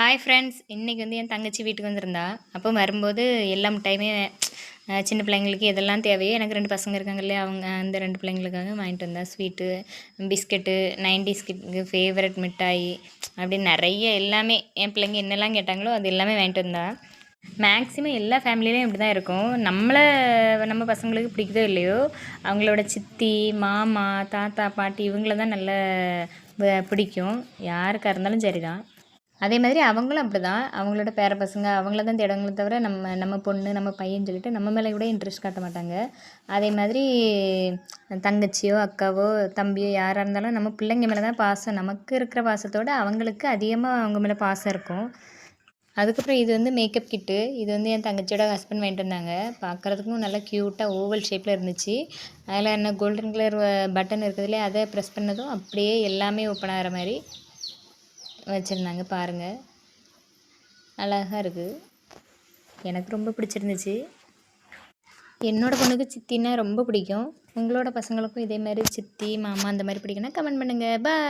Hi friends, இன்றைக்கி என் தங்கச்சி வீட்டுக்கு வந்திருந்தா. அப்போ வரும்போது எல்லா மிட்டாயுமே சின்ன பிள்ளைங்களுக்கு எதெல்லாம் தேவையோ எனக்கு 2 பசங்க இருக்காங்க இல்லையா, அவங்க அந்த 2 பிள்ளைங்களுக்காக வாங்கிட்டு வந்தா. ஸ்வீட்டு, பிஸ்கெட்டு, 90s கிட்ஸுக்கு ஃபேவரட் மிட்டாய் அப்படின்னு நிறைய எல்லாமே என் பிள்ளைங்க என்னெல்லாம் கேட்டாங்களோ அது எல்லாமே வாங்கிட்டு வந்தா. மேக்ஸிமம் எல்லா ஃபேமிலியிலையும் இப்படி தான் இருக்கும். நம்ம பசங்களுக்கு பிடிக்குதோ இல்லையோ, அவங்களோட சித்தி, மாமா, தாத்தா, பாட்டி இவங்கள தான் நல்லா பிடிக்கும். யாருக்காக இருந்தாலும் சரி தான். அதே மாதிரி அவங்களும் அப்படி தான். அவங்களோட பேர பசங்க அவங்கள தான் தேடுவாங்களே தவிர, நம்ம பொண்ணு, நம்ம பையன்னு சொல்லிட்டு நம்ம மேலே கூட இன்ட்ரெஸ்ட் காட்ட மாட்டாங்க. அதே மாதிரி தங்கச்சியோ, அக்காவோ, தம்பியோ யாராக இருந்தாலும் நம்ம பிள்ளைங்க மேலே தான் பாசம். நமக்கு இருக்கிற பாசத்தோடு அவங்களுக்கு அதிகமாக அவங்க மேலே பாசம் இருக்கும். அதுக்கப்புறம் இது மேக்கப் கிட்டு. இது என் தங்கச்சியோட ஹஸ்பண்ட் வாங்கிட்டு வந்தாங்க. பார்க்குறதுக்கும் நல்லா க்யூட்டாக ஓவல் ஷேப்பில் இருந்துச்சு. அதில் என்ன கோல்டன் கலர் பட்டன் இருக்குதுல்லையே, அதை ப்ரெஸ் பண்ணதும் அப்படியே எல்லாமே ஓப்பன் ஆகிற மாதிரி வச்சுருந்தாங்க. பாருங்கள், அழகாக இருக்குது. எனக்கு ரொம்ப பிடிச்சிருந்துச்சு. என்னோடய பொண்ணுக்கு சித்தின்னா ரொம்ப பிடிக்கும். உங்களோட பசங்களுக்கும் இதே மாதிரி சித்தி, மாமா அந்த மாதிரி பிடிக்குன்னா கமெண்ட் பண்ணுங்கள். பாய்.